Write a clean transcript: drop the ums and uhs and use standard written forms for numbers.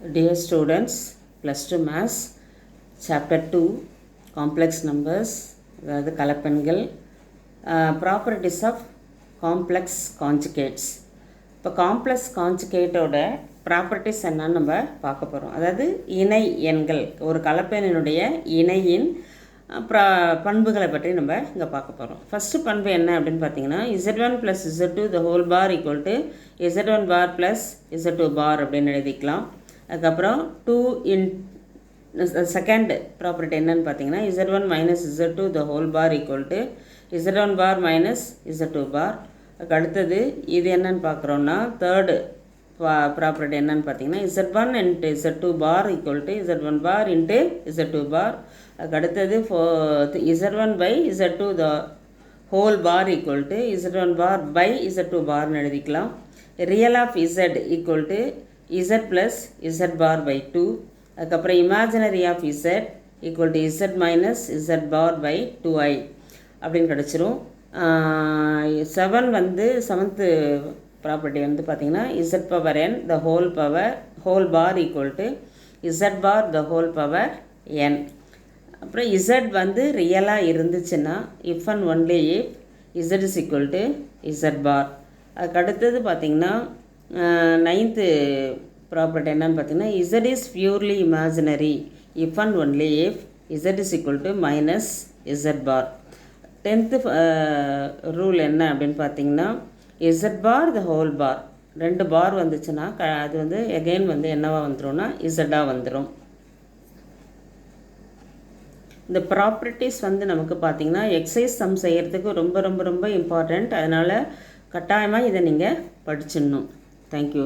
Dear students, plus 2 Maths, Chapter 2, Complex Numbers, அதாவது கலப்பெண்கள், Properties of Complex Conjugates. இப்போ complex கான்ஜுகேட்டோட properties என்னன்னு நம்ம பார்க்க போகிறோம். அதாவது இணை எண்கள், ஒரு கலப்பெண்ணினுடைய இணையின் பண்புகளை பற்றி நம்ம இங்கே பார்க்க போகிறோம். ஃபஸ்ட்டு பண்பு என்ன அப்படின்னு பார்த்தீங்கன்னா, Z1 + Z2 the whole bar equal to Z1 bar plus Z2 bar அப்படின்னு எழுதிக்கலாம். அதுக்கப்புறம் 2 in செகண்ட் ப்ராப்பர்ட்டி என்னன்னு பார்த்தீங்கன்னா, Z1 minus Z2 the whole bar equal to Z1 bar minus Z2 bar. அதுக்கு அடுத்தது இது என்னன்னு பார்க்குறோன்னா, தேர்டு ப்ராப்பர்ட்டி என்னன்னு பார்த்தீங்கன்னா, Z1 into Z2 bar equal to Z1 bar into Z2 bar. அதுக்கு அடுத்தது Z1 by Z2 the whole bar equal to Z1 bar by Z2 barன்னு எழுதிக்கலாம். Real of Z equal to Z plus Z bar by 2. அதுக்கப்புறம் imaginary of Z equal to Z minus Z bar by 2i அப்படின்னு கிடச்சிரும். 7 வந்து seventh property வந்து பார்த்திங்கன்னா, Z power n the whole bar equal to Z bar the whole power n. அப்புறம் Z வந்து ரியலாக இருந்துச்சுன்னா if and only if Z is equal to Z bar. அதுக்கு அடுத்தது பார்த்திங்கன்னா, நைன்த்து ப்ராப்பர்ட்டி என்னன்னு பார்த்தீங்கன்னா, Z is purely imaginary if and only if Z is equal to minus Z bar. 10th rule என்ன அப்படின்னு பார்த்தீங்கன்னா, Z bar the whole bar, ரெண்டு பார் வந்துச்சுன்னா அது வந்து எகெயின் வந்து என்னவா வந்துடும்னா Z வந்துடும். இந்த ப்ராப்பர்ட்டிஸ் வந்து நமக்கு பார்த்திங்கன்னா எக்ஸசைஸ் சம் செய்கிறதுக்கு ரொம்ப ரொம்ப ரொம்ப இம்பார்ட்டண்ட். அதனால் கட்டாயமாக இதை நீங்கள் படிச்சிடணும். தேங்க்யூ.